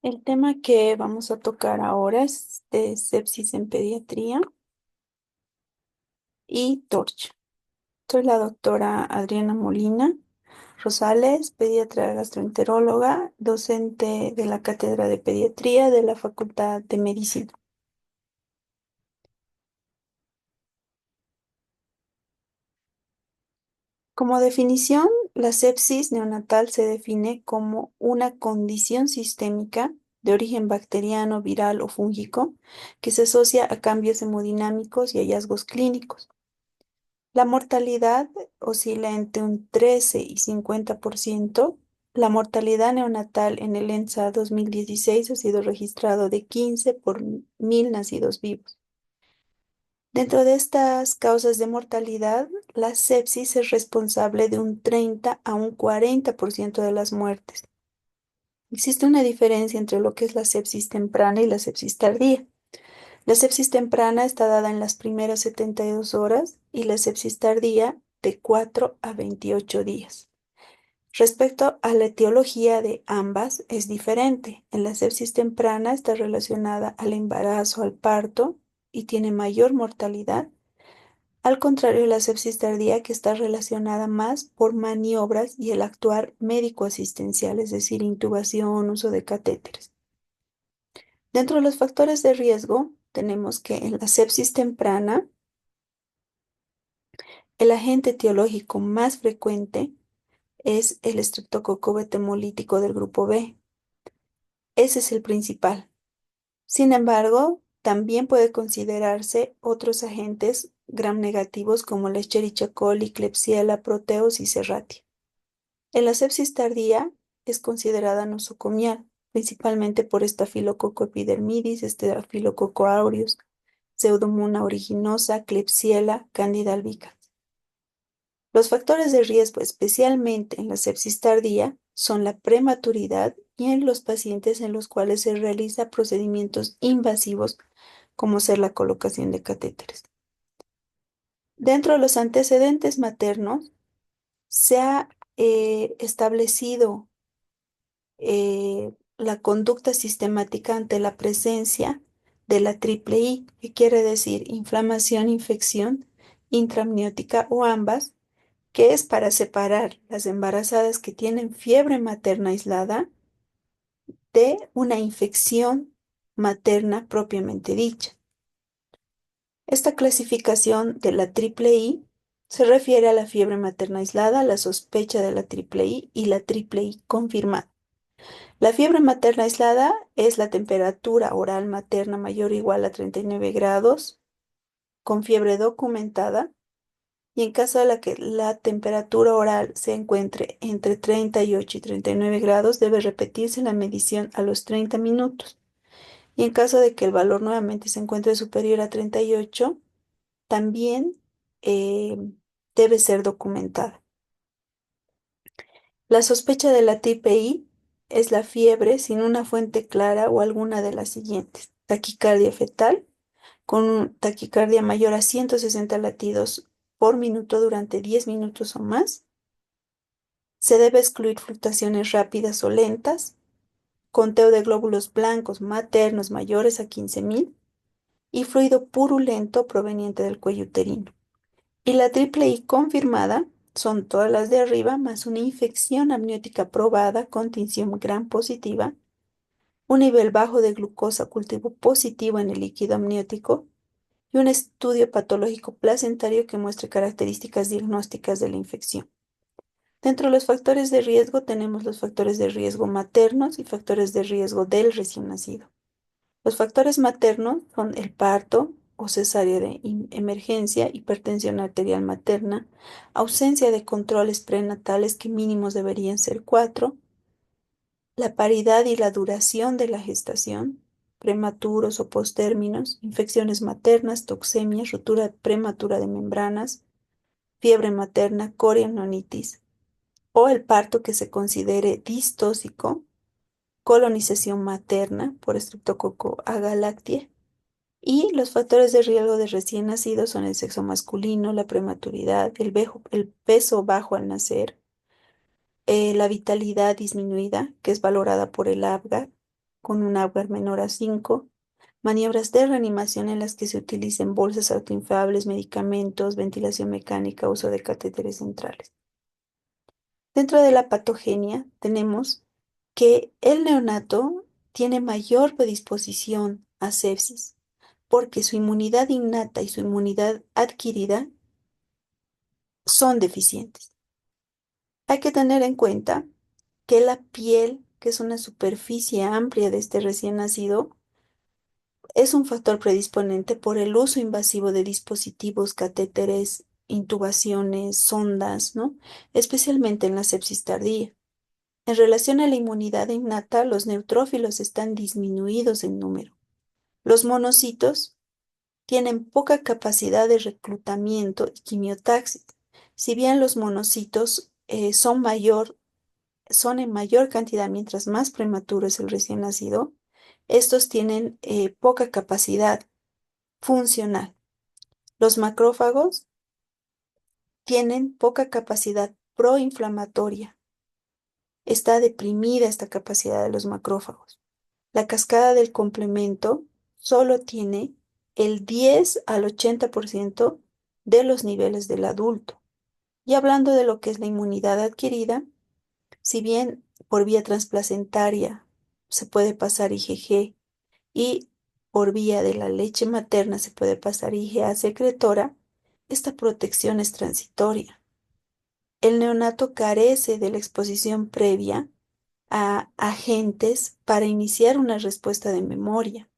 El tema que vamos a tocar ahora es de sepsis en pediatría y TORCH. Soy la doctora Adriana Molina Rosales, pediatra gastroenteróloga, docente de la Cátedra de Pediatría de la Facultad de Medicina. Como definición, la sepsis neonatal se define como una condición sistémica de origen bacteriano, viral o fúngico que se asocia a cambios hemodinámicos y hallazgos clínicos. La mortalidad oscila entre un 13 y 50%. La mortalidad neonatal en el ENSA 2016 ha sido registrado de 15 por 1000 nacidos vivos. Dentro de estas causas de mortalidad, la sepsis es responsable de un 30 a un 40% de las muertes. Existe una diferencia entre lo que es la sepsis temprana y la sepsis tardía. La sepsis temprana está dada en las primeras 72 horas y la sepsis tardía de 4 a 28 días. Respecto a la etiología de ambas, es diferente. En la sepsis temprana está relacionada al embarazo, al parto y tiene mayor mortalidad, al contrario de la sepsis tardía que está relacionada más por maniobras y el actuar médico-asistencial, es decir, intubación, uso de catéteres. Dentro de los factores de riesgo, tenemos que en la sepsis temprana, el agente etiológico más frecuente es el estreptococo betemolítico del grupo B. Ese es el principal. Sin embargo, también puede considerarse otros agentes gram negativos como la Escherichia coli, Klebsiella, Proteus y Serratia. En la sepsis tardía es considerada nosocomial, principalmente por Staphylococcus epidermidis, Staphylococcus aureus, Pseudomonas aeruginosa, Klebsiella, Candida albicans. Los factores de riesgo, especialmente en la sepsis tardía, son la prematuridad y en los pacientes en los cuales se realiza procedimientos invasivos, como ser la colocación de catéteres. Dentro de los antecedentes maternos, se ha establecido la conducta sistemática ante la presencia de la triple I, que quiere decir inflamación, infección intramniótica o ambas, que es para separar las embarazadas que tienen fiebre materna aislada de una infección materna propiamente dicha. Esta clasificación de la triple I se refiere a la fiebre materna aislada, la sospecha de la triple I y la triple I confirmada. La fiebre materna aislada es la temperatura oral materna mayor o igual a 39 grados, con fiebre documentada, y en caso de la que la temperatura oral se encuentre entre 38 y 39 grados, debe repetirse la medición a los 30 minutos. Y en caso de que el valor nuevamente se encuentre superior a 38, también eh, debe ser documentada. La sospecha de la TPI es la fiebre sin una fuente clara o alguna de las siguientes: taquicardia fetal, con taquicardia mayor a 160 latidos por minuto durante 10 minutos o más. Se debe excluir fluctuaciones rápidas o lentas, conteo de glóbulos blancos maternos mayores a 15.000 y fluido purulento proveniente del cuello uterino. Y la triple I confirmada son todas las de arriba, más una infección amniótica probada con tinción gram positiva, un nivel bajo de glucosa cultivo positivo en el líquido amniótico y un estudio patológico placentario que muestre características diagnósticas de la infección. Dentro de los factores de riesgo tenemos los factores de riesgo maternos y factores de riesgo del recién nacido. Los factores maternos son el parto o cesárea de emergencia, hipertensión arterial materna, ausencia de controles prenatales que mínimos deberían ser 4, la paridad y la duración de la gestación, prematuros o postérminos, infecciones maternas, toxemias, rotura prematura de membranas, fiebre materna, coriamnionitis o el parto que se considere distóxico, colonización materna por Streptococcus agalactiae. Y los factores de riesgo de recién nacidos son el sexo masculino, la prematuridad, el peso bajo al nacer, la vitalidad disminuida, que es valorada por el APGAR, con un Auger menor a 5, maniobras de reanimación en las que se utilicen bolsas autoinflables, medicamentos, ventilación mecánica, uso de catéteres centrales. Dentro de la patogenia tenemos que el neonato tiene mayor predisposición a sepsis porque su inmunidad innata y su inmunidad adquirida son deficientes. Hay que tener en cuenta que la piel, que es una superficie amplia de este recién nacido, es un factor predisponente por el uso invasivo de dispositivos, catéteres, intubaciones, sondas, ¿no? Especialmente en la sepsis tardía. En relación a la inmunidad innata, los neutrófilos están disminuidos en número. Los monocitos tienen poca capacidad de reclutamiento y quimiotaxis. Si bien los monocitos son en mayor cantidad mientras más prematuro es el recién nacido, estos tienen poca capacidad funcional. Los macrófagos tienen poca capacidad proinflamatoria. Está deprimida esta capacidad de los macrófagos. La cascada del complemento solo tiene el 10 al 80% de los niveles del adulto. Y hablando de lo que es la inmunidad adquirida, si bien por vía transplacentaria se puede pasar IgG y por vía de la leche materna se puede pasar IgA secretora, esta protección es transitoria. El neonato carece de la exposición previa a agentes para iniciar una respuesta de memoria.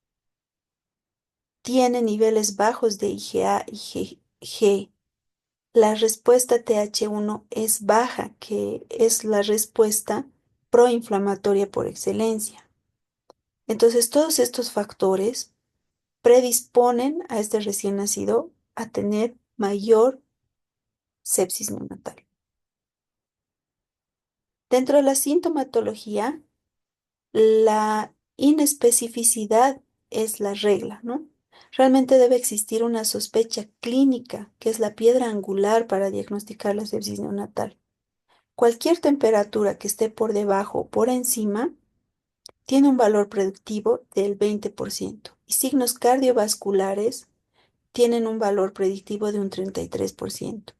Tiene niveles bajos de IgA y IgG. La respuesta TH1 es baja, que es la respuesta proinflamatoria por excelencia. Entonces, todos estos factores predisponen a este recién nacido a tener mayor sepsis neonatal. Dentro de la sintomatología, la inespecificidad es la regla, ¿no? Realmente debe existir una sospecha clínica, que es la piedra angular para diagnosticar la sepsis neonatal. Cualquier temperatura que esté por debajo o por encima tiene un valor predictivo del 20% y signos cardiovasculares tienen un valor predictivo de un 33%.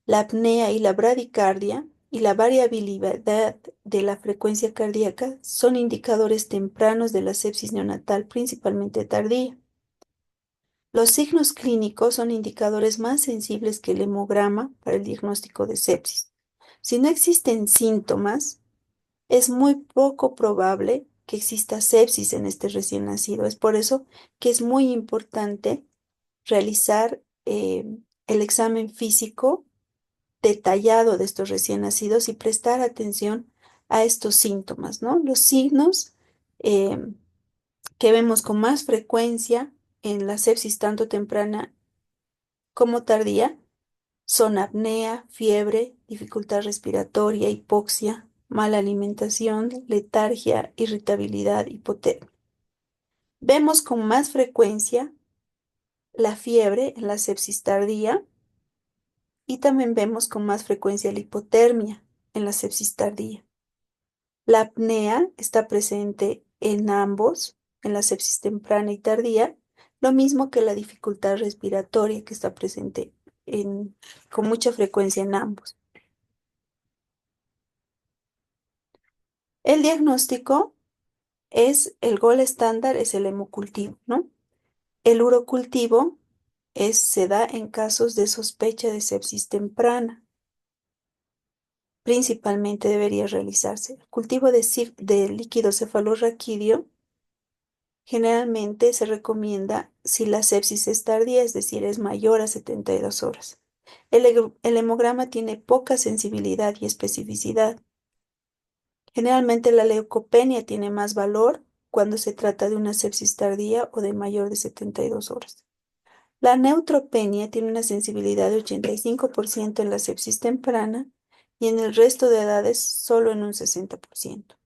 La apnea y la bradicardia y la variabilidad de la frecuencia cardíaca son indicadores tempranos de la sepsis neonatal, principalmente tardía. Los signos clínicos son indicadores más sensibles que el hemograma para el diagnóstico de sepsis. Si no existen síntomas, es muy poco probable que exista sepsis en este recién nacido. Es por eso que es muy importante realizar el examen físico detallado de estos recién nacidos y prestar atención a estos síntomas, ¿no? Los signos eh, que vemos con más frecuencia en la sepsis tanto temprana como tardía son apnea, fiebre, dificultad respiratoria, hipoxia, mala alimentación, letargia, irritabilidad, hipotermia. Vemos con más frecuencia la fiebre en la sepsis tardía y también vemos con más frecuencia la hipotermia en la sepsis tardía. La apnea está presente en ambos, en la sepsis temprana y tardía, lo mismo que la dificultad respiratoria que está presente con mucha frecuencia en ambos. El diagnóstico es el gol estándar, es el hemocultivo, ¿no? El urocultivo se da en casos de sospecha de sepsis temprana. Principalmente debería realizarse. El cultivo de líquido cefalorraquídeo generalmente se recomienda si la sepsis es tardía, es decir, es mayor a 72 horas. El hemograma tiene poca sensibilidad y especificidad. Generalmente la leucopenia tiene más valor cuando se trata de una sepsis tardía o de mayor de 72 horas. La neutropenia tiene una sensibilidad de 85% en la sepsis temprana y en el resto de edades solo en un 60%.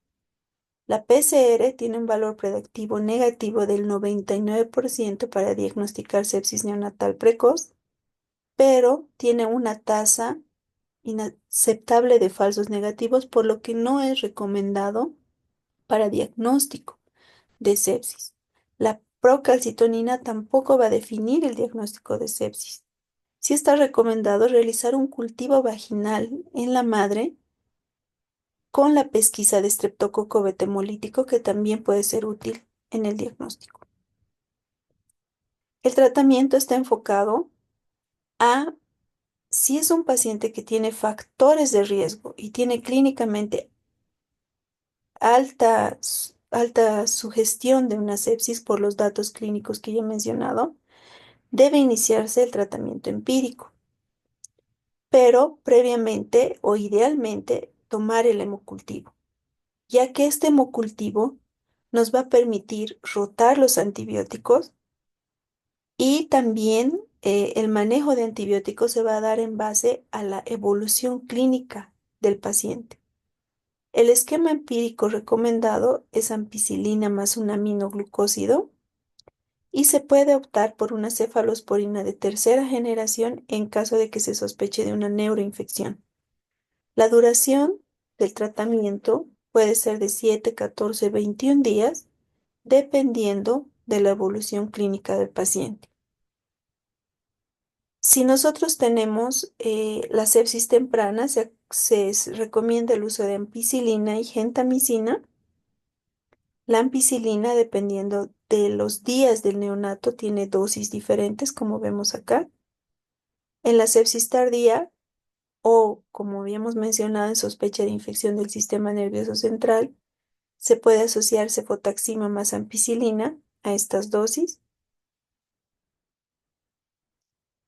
La PCR tiene un valor predictivo negativo del 99% para diagnosticar sepsis neonatal precoz, pero tiene una tasa inaceptable de falsos negativos, por lo que no es recomendado para diagnóstico. de sepsis. La procalcitonina tampoco va a definir el diagnóstico de sepsis. Sí está recomendado realizar un cultivo vaginal en la madre con la pesquisa de estreptococo betemolítico, que también puede ser útil en el diagnóstico. El tratamiento está enfocado a si es un paciente que tiene factores de riesgo y tiene clínicamente alta sugestión de una sepsis por los datos clínicos que ya he mencionado, debe iniciarse el tratamiento empírico, pero previamente o idealmente tomar el hemocultivo, ya que este hemocultivo nos va a permitir rotar los antibióticos y también el manejo de antibióticos se va a dar en base a la evolución clínica del paciente. El esquema empírico recomendado es ampicilina más un aminoglucósido y se puede optar por una cefalosporina de tercera generación en caso de que se sospeche de una neuroinfección. La duración del tratamiento puede ser de 7, 14, 21 días, dependiendo de la evolución clínica del paciente. Si nosotros tenemos la sepsis temprana, recomienda el uso de ampicilina y gentamicina. La ampicilina, dependiendo de los días del neonato, tiene dosis diferentes, como vemos acá. En la sepsis tardía o, como habíamos mencionado, en sospecha de infección del sistema nervioso central, se puede asociar cefotaxima más ampicilina a estas dosis.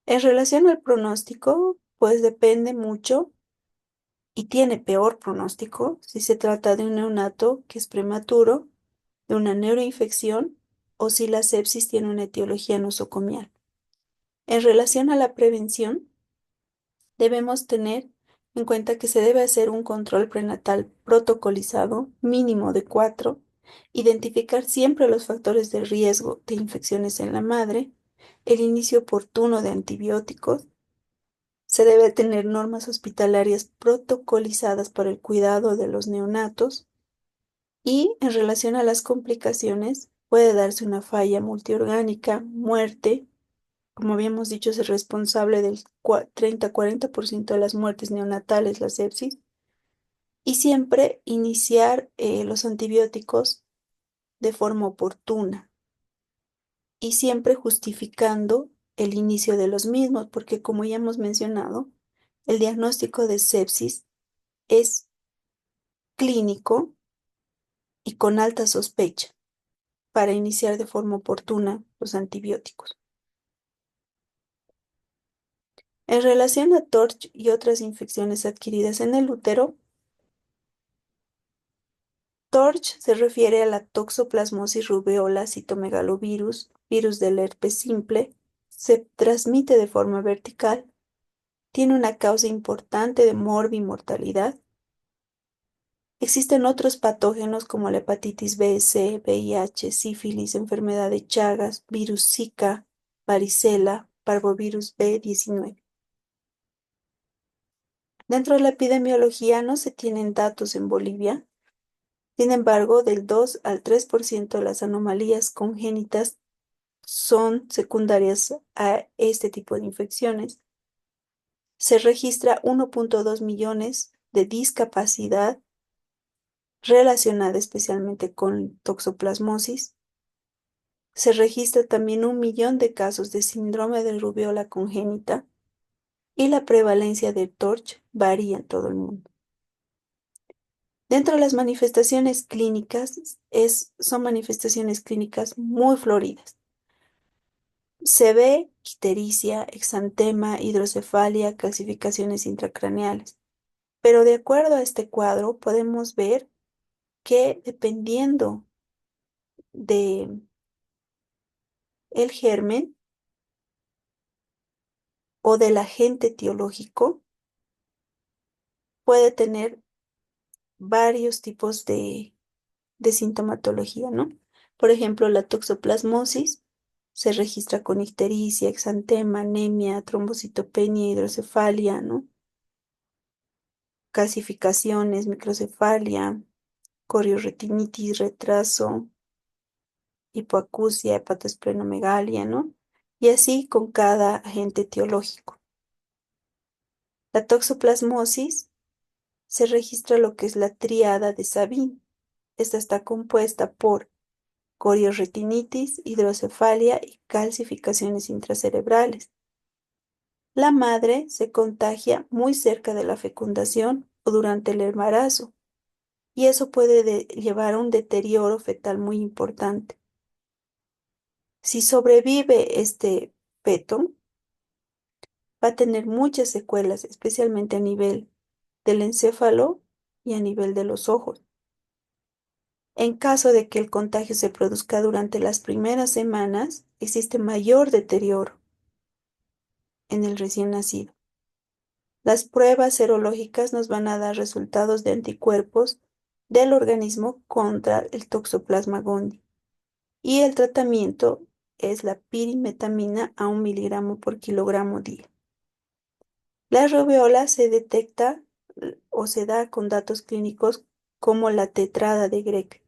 En relación al pronóstico, pues depende mucho y tiene peor pronóstico si se trata de un neonato que es prematuro, de una neuroinfección o si la sepsis tiene una etiología nosocomial. En relación a la prevención, debemos tener en cuenta que se debe hacer un control prenatal protocolizado mínimo de 4, identificar siempre los factores de riesgo de infecciones en la madre, el inicio oportuno de antibióticos. Se debe tener normas hospitalarias protocolizadas para el cuidado de los neonatos y en relación a las complicaciones puede darse una falla multiorgánica, muerte. Como habíamos dicho, es el responsable del 30-40% de las muertes neonatales, la sepsis, y siempre iniciar los antibióticos de forma oportuna y siempre justificando el inicio de los mismos, porque como ya hemos mencionado, el diagnóstico de sepsis es clínico y con alta sospecha para iniciar de forma oportuna los antibióticos. En relación a TORCH y otras infecciones adquiridas en el útero, TORCH se refiere a la toxoplasmosis rubeola citomegalovirus, virus del herpes simple, se transmite de forma vertical, tiene una causa importante de mortalidad. Existen otros patógenos como la hepatitis B, C, VIH, sífilis, enfermedad de Chagas, virus Zika, varicela, parvovirus B19. Dentro de la epidemiología no se tienen datos en Bolivia. Sin embargo, del 2 al 3% de las anomalías congénitas son secundarias a este tipo de infecciones. Se registra 1.2 millones de discapacidad relacionada especialmente con toxoplasmosis. Se registra también 1 millón de casos de síndrome de rubiola congénita y la prevalencia de TORCH varía en todo el mundo. Dentro de las manifestaciones clínicas, son manifestaciones clínicas muy floridas. Se ve ictericia, exantema, hidrocefalia, calcificaciones intracraneales. Pero de acuerdo a este cuadro, podemos ver que dependiendo de el germen o del agente etiológico, puede tener varios tipos de sintomatología, ¿no? Por ejemplo, la toxoplasmosis se registra con ictericia, exantema, anemia, trombocitopenia, hidrocefalia, ¿no? Calcificaciones, microcefalia, corioretinitis, retraso, hipoacusia, hepatoesplenomegalia, ¿no? Y así con cada agente etiológico. La toxoplasmosis se registra lo que es la tríada de Sabin. Esta está compuesta por coriorretinitis, hidrocefalia y calcificaciones intracerebrales. La madre se contagia muy cerca de la fecundación o durante el embarazo, y eso puede llevar a un deterioro fetal muy importante. Si sobrevive este feto, va a tener muchas secuelas, especialmente a nivel del encéfalo y a nivel de los ojos. En caso de que el contagio se produzca durante las primeras semanas, existe mayor deterioro en el recién nacido. Las pruebas serológicas nos van a dar resultados de anticuerpos del organismo contra el Toxoplasma gondii y el tratamiento es la pirimetamina a 1 mg por kilogramo día. La rubiola se detecta o se da con datos clínicos como la tetrada de Greg.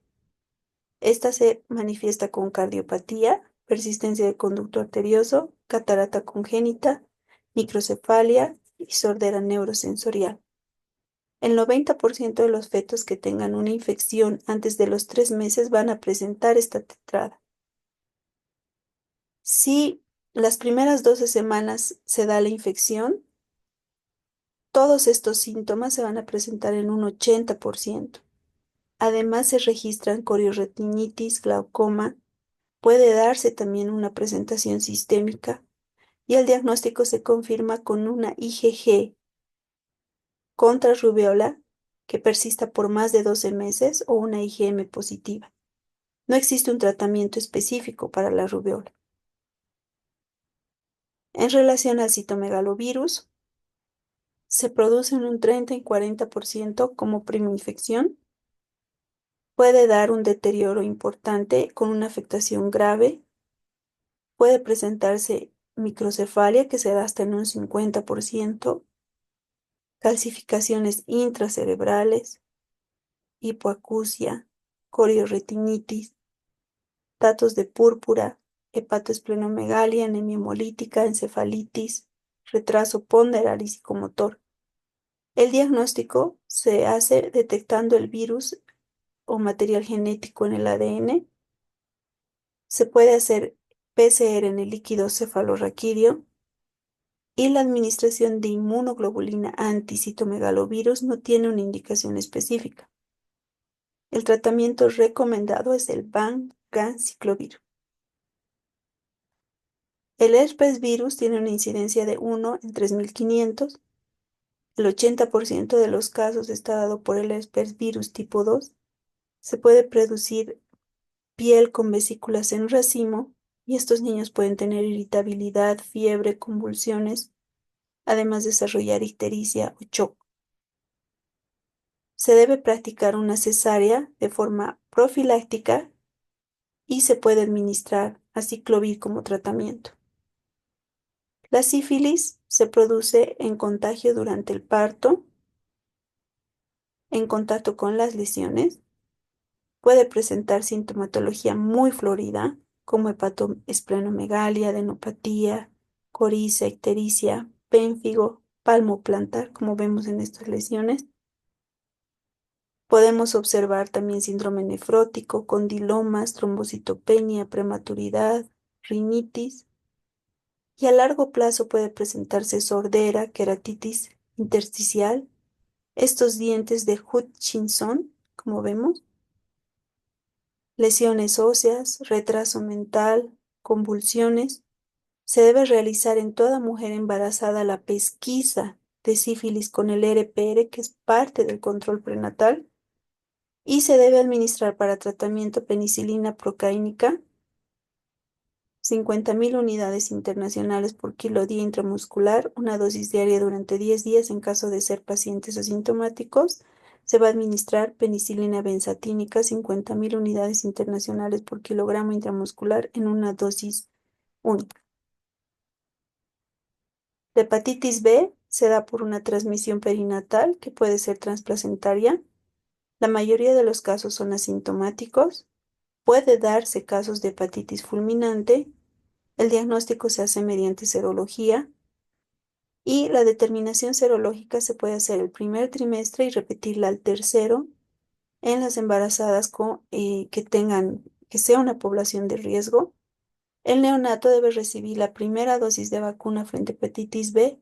Esta se manifiesta con cardiopatía, persistencia del conducto arterioso, catarata congénita, microcefalia y sordera neurosensorial. El 90% de los fetos que tengan una infección antes de los 3 meses van a presentar esta tetrada. Si las primeras 12 semanas se da la infección, todos estos síntomas se van a presentar en un 80%. Además, se registran coriorretinitis, glaucoma, puede darse también una presentación sistémica y el diagnóstico se confirma con una IgG contra rubiola que persista por más de 12 meses o una IgM positiva. No existe un tratamiento específico para la rubiola. En relación al citomegalovirus, se produce en un 30 y 40% como primoinfección. Puede dar un deterioro importante con una afectación grave. Puede presentarse microcefalia, que se da hasta en un 50%, calcificaciones intracerebrales, hipoacusia, coriorretinitis, datos de púrpura, hepatoesplenomegalia, anemia hemolítica, encefalitis, retraso ponderal y psicomotor. El diagnóstico se hace detectando el virus o material genético en el ADN. Se puede hacer PCR en el líquido cefalorraquídeo y la administración de inmunoglobulina anti-citomegalovirus no tiene una indicación específica. El tratamiento recomendado es el vancomycin. El herpes virus tiene una incidencia de 1 en 3.500. El 80% de los casos está dado por el herpes virus tipo 2. Se puede producir piel con vesículas en racimo y estos niños pueden tener irritabilidad, fiebre, convulsiones, además de desarrollar ictericia o shock. Se debe practicar una cesárea de forma profiláctica y se puede administrar aciclovir como tratamiento. La sífilis se produce en contagio durante el parto, en contacto con las lesiones. Puede presentar sintomatología muy florida, como hepatoesplenomegalia, adenopatía, coriza, ictericia, pénfigo, palmoplantar, como vemos en estas lesiones. Podemos observar también síndrome nefrótico, condilomas, trombocitopenia, prematuridad, rinitis. Y a largo plazo puede presentarse sordera, queratitis intersticial, estos dientes de Hutchinson, como vemos, lesiones óseas, retraso mental, convulsiones. Se debe realizar en toda mujer embarazada la pesquisa de sífilis con el RPR, que es parte del control prenatal, y se debe administrar para tratamiento penicilina procaínica, 50.000 unidades internacionales por kilo día intramuscular, una dosis diaria durante 10 días en caso de ser pacientes asintomáticos. Se va a administrar penicilina benzatínica, 50.000 unidades internacionales por kilogramo intramuscular en una dosis única. La hepatitis B se da por una transmisión perinatal que puede ser transplacentaria. La mayoría de los casos son asintomáticos. Puede darse casos de hepatitis fulminante. El diagnóstico se hace mediante serología y la determinación serológica se puede hacer el primer trimestre y repetirla al tercero en las embarazadas que sea una población de riesgo. El neonato debe recibir la primera dosis de vacuna frente a hepatitis B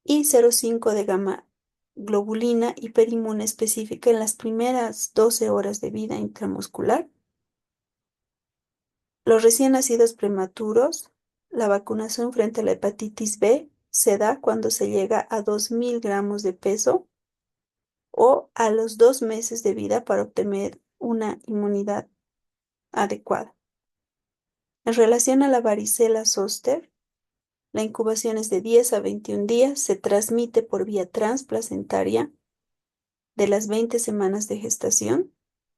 y 0,5 de gamma globulina hiperinmune específica en las primeras 12 horas de vida intramuscular. Los recién nacidos prematuros, la vacunación frente a la hepatitis B se da cuando se llega a 2.000 gramos de peso o a los 2 meses de vida para obtener una inmunidad adecuada. En relación a la varicela zóster, la incubación es de 10 a 21 días, se transmite por vía transplacentaria de las 20 semanas de gestación,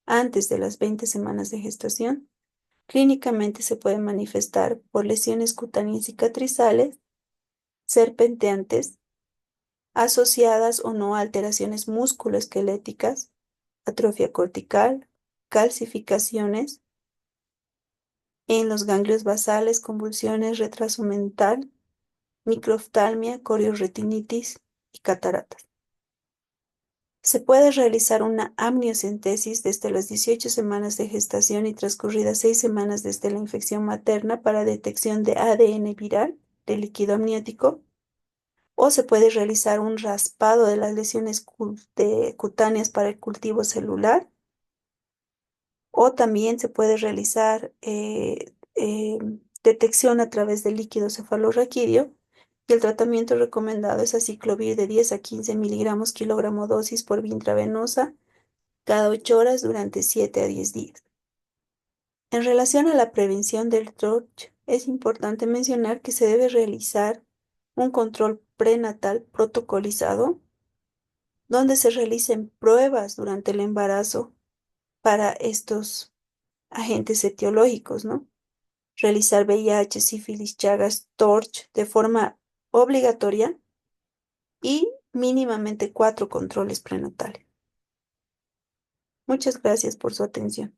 antes de las 20 semanas de gestación. Clínicamente se puede manifestar por lesiones cutáneas cicatrizales, serpenteantes, asociadas o no a alteraciones musculoesqueléticas, atrofia cortical, calcificaciones en los ganglios basales, convulsiones, retraso mental, microftalmia, corioretinitis y cataratas. Se puede realizar una amniocentesis desde las 18 semanas de gestación y transcurridas 6 semanas desde la infección materna para detección de ADN viral del líquido amniótico, o se puede realizar un raspado de las lesiones cutáneas para el cultivo celular, o también se puede realizar detección a través del líquido cefalorraquídeo. Y el tratamiento recomendado es aciclovir de 10 a 15 miligramos kilogramo dosis por vía intravenosa cada 8 horas durante 7 a 10 días. En relación a la prevención del TROCH, es importante mencionar que se debe realizar un control prenatal protocolizado, donde se realicen pruebas durante el embarazo para estos agentes etiológicos, ¿no? Realizar VIH, sífilis, Chagas, TORCH de forma obligatoria y mínimamente 4 controles prenatales. Muchas gracias por su atención.